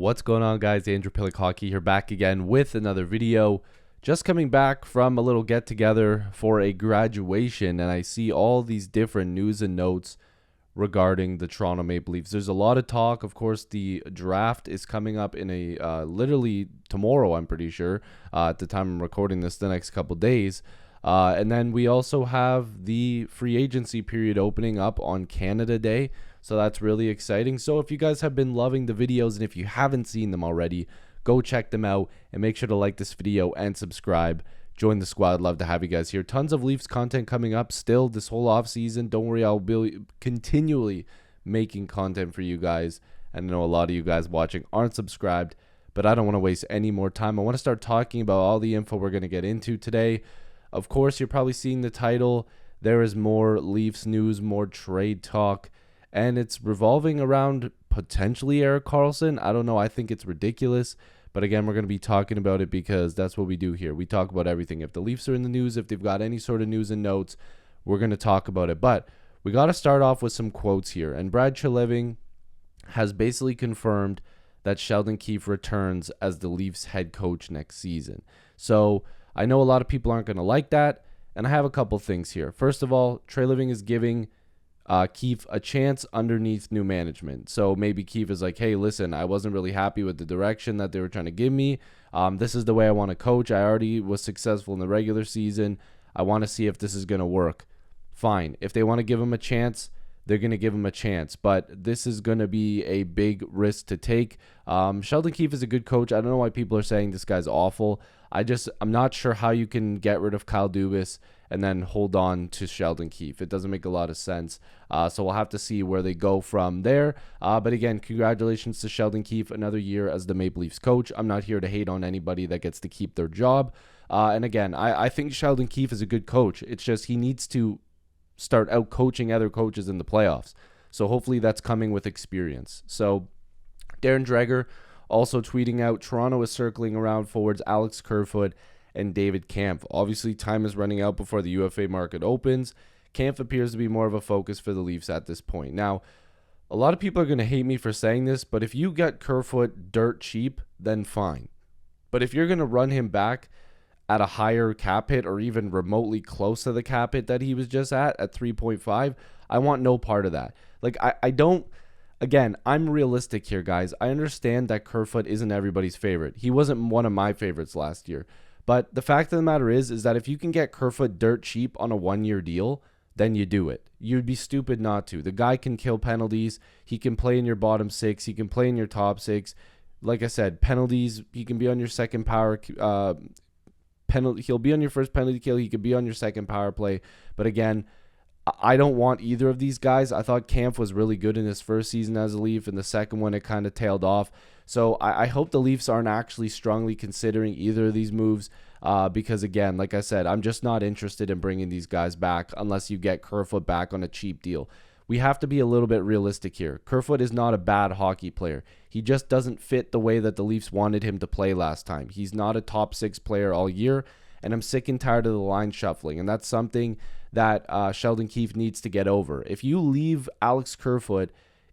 What's going on, guys? Andrew Piluk Hockey here, back again with another video. Just coming back from a little get together for a graduation, and I see all these different news and notes regarding the Toronto Maple Leafs. There's a lot of talk. Of course, the draft is coming up in a literally tomorrow, I'm pretty sure, at the time I'm recording this, the next couple days. And then we also have the free agency period opening up on Canada Day. So that's really exciting. So if you guys have been loving the videos and if you haven't seen them already, go check them out and make sure to like this video and subscribe. Join the squad. Love to have you guys here. Tons of Leafs content coming up still this whole off season. Don't worry, I'll be continually making content for you guys. And I know a lot of you guys watching aren't subscribed, but I don't want to waste any more time. I want to start talking about all the info we're going to get into today. Of course, you're probably seeing the title. There is more Leafs news, more trade talk, and it's revolving around potentially Erik Karlsson. I don't know. I think it's ridiculous. But again, we're going to be talking about it because that's what we do here. We talk about everything. If the Leafs are in the news, if they've got any sort of news and notes, we're going to talk about it. But we got to start off with some quotes here. And Brad Treliving has basically confirmed that Sheldon Keith returns as the Leafs head coach next season. So I know a lot of people aren't going to like that, and I have a couple things here. First of all, Treliving is giving Keith a chance underneath new management. So maybe Keith is like, hey, listen, I wasn't really happy with the direction that they were trying to give me. This is the way I want to coach. I already was successful in the regular season. I want to see if this is going to work. Fine. If they want to give him a chance, they're going to give him a chance. But this is going to be a big risk to take. Sheldon Keith is a good coach. I don't know why people are saying this guy's awful. I'm not sure how you can get rid of Kyle Dubas and then hold on to Sheldon Keith. It doesn't make a lot of sense. So we'll have to see where they go from there. But again, congratulations to Sheldon Keith, another year as the Maple Leafs coach. I'm not here to hate on anybody that gets to keep their job. And again, I think Sheldon Keith is a good coach. It's just he needs to start out coaching other coaches in the playoffs. So hopefully that's coming with experience. So Darren Dreger also tweeting out, Toronto is circling around forwards Alex Kerfoot and David Kampf. Obviously, time is running out before the UFA market opens. Kampf appears to be more of a focus for the Leafs at this point. Now, a lot of people are going to hate me for saying this, but if you get Kerfoot dirt cheap, then fine. But if you're going to run him back at a higher cap hit or even remotely close to the cap hit that he was just at 3.5, I want no part of that. Like, I don't... Again, I'm realistic here, guys. I understand that Kerfoot isn't everybody's favorite. He wasn't one of my favorites last year. But the fact of the matter is that if you can get Kerfoot dirt cheap on a one-year deal, then you do it. You'd be stupid not to. The guy can kill penalties. He can play in your bottom six. He can play in your top six. Like I said, penalties, he can be on your second power penalty. He'll be on your first penalty kill. He could be on your second power play. But again, I don't want either of these guys. I thought Kampf was really good in his first season as a Leaf. In the second one, it kind of tailed off. So I hope the Leafs aren't actually strongly considering either of these moves because, again, like I said, I'm just not interested in bringing these guys back unless you get Kerfoot back on a cheap deal. We have to be a little bit realistic here. Kerfoot is not a bad hockey player. He just doesn't fit the way that the Leafs wanted him to play last time. He's not a top six player all year, and I'm sick and tired of the line shuffling, and that's something that Sheldon Keith needs to get over. If you leave Alex Kerfoot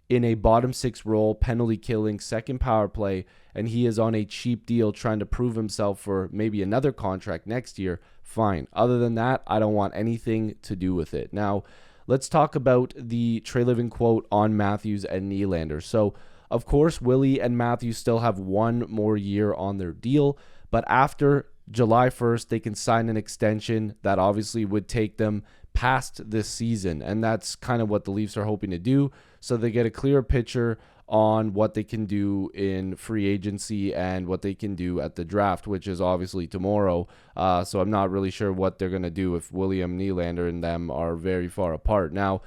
in a bottom six role, penalty killing, second power play, and he is on a cheap deal trying to prove himself for maybe another contract next year, fine. Other than that, I don't want anything to do with it. Now, let's talk about the Treliving quote on Matthews and Nylander. So, of course, Willie and Matthews still have one more year on their deal, but after July 1st, they can sign an extension that obviously would take them past this season, and that's kind of what the Leafs are hoping to do, so they get a clearer picture on what they can do in free agency and what they can do at the draft, which is obviously tomorrow. So I'm not really sure what they're going to do if William Nylander and them are very far apart. Now,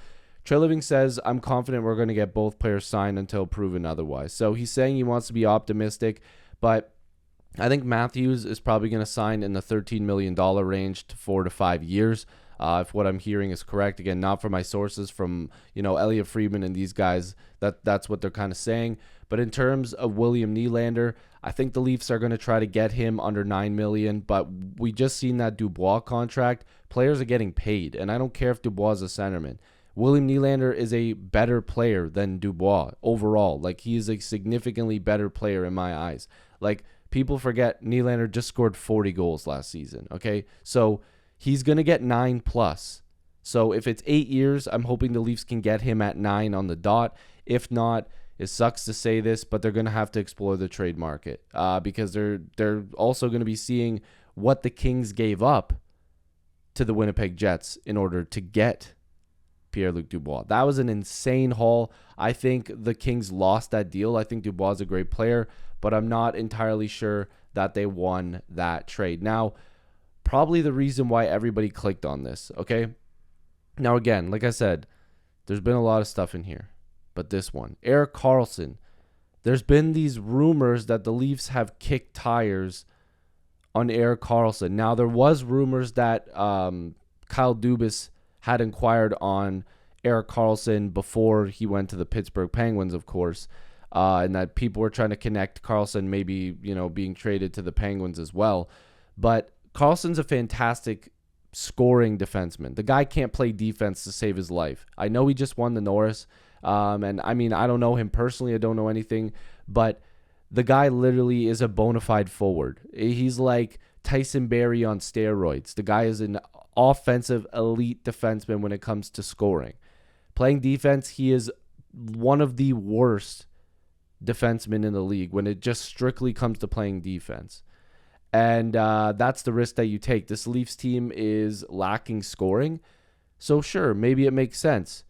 Treliving says, I'm confident we're going to get both players signed until proven otherwise. So he's saying he wants to be optimistic, but I think Matthews is probably going to sign in the $13 million range to 4 to 5 years. If what I'm hearing is correct, again, not from my sources, from Elliot Friedman and these guys, that's what they're kind of saying. But in terms of William Nylander, I think the Leafs are going to try to get him under $9 million. But we just seen that Dubois contract. Players are getting paid, and I don't care if Dubois is a centerman. William Nylander is a better player than Dubois overall. Like, he is a significantly better player in my eyes. Like, people forget Nylander just scored 40 goals last season, okay? So he's going to get 9+. So if it's 8 years, I'm hoping the Leafs can get him at 9 on the dot. If not, it sucks to say this, but they're going to have to explore the trade market because they're also going to be seeing what the Kings gave up to the Winnipeg Jets in order to get Pierre-Luc Dubois. That was an insane haul. I think the Kings lost that deal. I think Dubois is a great player, but I'm not entirely sure that they won that trade. Now, probably the reason why everybody clicked on this, okay? Now, again, like I said, there's been a lot of stuff in here, but this one, Erik Karlsson, there's been these rumors that the Leafs have kicked tires on Erik Karlsson. Now, there was rumors that Kyle Dubas had inquired on Erik Karlsson before he went to the Pittsburgh Penguins, of course, and that people were trying to connect Karlsson maybe, being traded to the Penguins as well. But Karlsson's a fantastic scoring defenseman. The guy can't play defense to save his life. I know he just won the Norris, and I mean, I don't know him personally. I don't know anything, but the guy literally is a bona fide forward. He's like Tyson Barrie on steroids. The guy is an offensive elite defenseman when it comes to scoring. Playing defense, he is one of the worst defensemen in the league when it just strictly comes to playing defense. And that's the risk that you take. This Leafs team is lacking scoring. So sure, maybe it makes sense.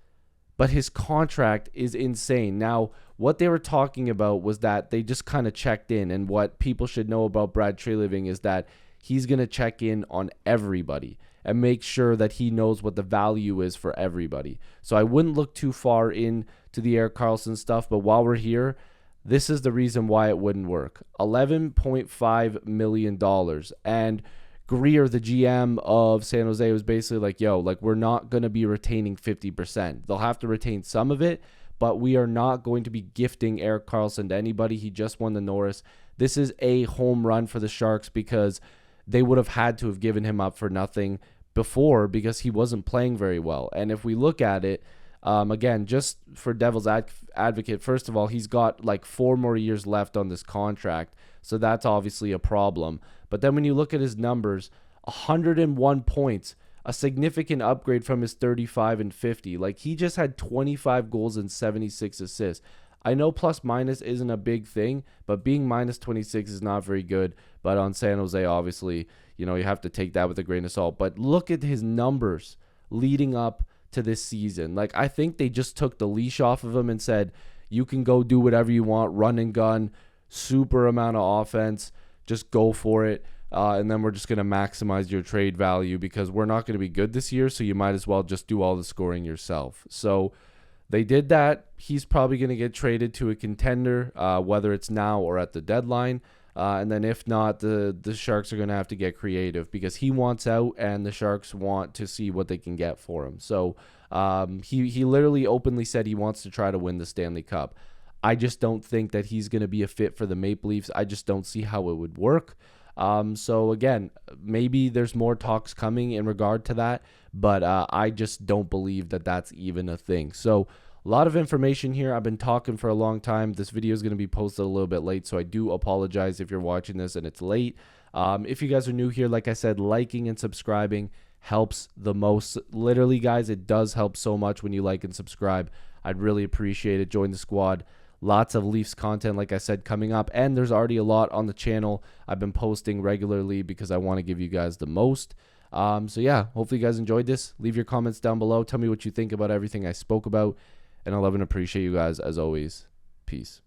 But his contract is insane. Now, what they were talking about was that they just kind of checked in. And what people should know about Brad Treliving is that he's going to check in on everybody and make sure that he knows what the value is for everybody. So I wouldn't look too far into the Erik Karlsson stuff. But while we're here, this is the reason why it wouldn't work. $11.5 million. And Greer, the GM of San Jose, was basically like, we're not going to be retaining 50%. They'll have to retain some of it, but we are not going to be gifting Erik Karlsson to anybody. He just won the Norris. This is a home run for the Sharks because they would have had to have given him up for nothing before because he wasn't playing very well. And if we look at it, again, just for devil's advocate, first of all, he's got like 4 more years left on this contract, so that's obviously a problem. But then when you look at his numbers, 101 points, a significant upgrade from his 35 and 50. Like, he just had 25 goals and 76 assists. I know plus minus isn't a big thing, but being minus 26 is not very good. But on San Jose, obviously, you have to take that with a grain of salt. But look at his numbers leading up to this season. Like, I think they just took the leash off of him and said, you can go do whatever you want, run and gun, super amount of offense, just go for it. And then we're just going to maximize your trade value because we're not going to be good this year, so you might as well just do all the scoring yourself. So they did that. He's probably going to get traded to a contender, whether it's now or at the deadline. And then if not, the Sharks are going to have to get creative because he wants out and the Sharks want to see what they can get for him. So he literally openly said he wants to try to win the Stanley Cup. I just don't think that he's going to be a fit for the Maple Leafs. I just don't see how it would work. So again, maybe there's more talks coming in regard to that, but I just don't believe that that's even a thing. So a lot of information here. I've been talking for a long time. This video is going to be posted a little bit late, so I do apologize if you're watching this and it's late. If you guys are new here, like I said, liking and subscribing helps the most. Literally, guys, it does help so much when you like and subscribe. I'd really appreciate it. Join the squad. Lots of Leafs content, like I said, coming up. And there's already a lot on the channel. I've been posting regularly because I want to give you guys the most. So yeah, hopefully you guys enjoyed this. Leave your comments down below. Tell me what you think about everything I spoke about. And I love and appreciate you guys as always. Peace.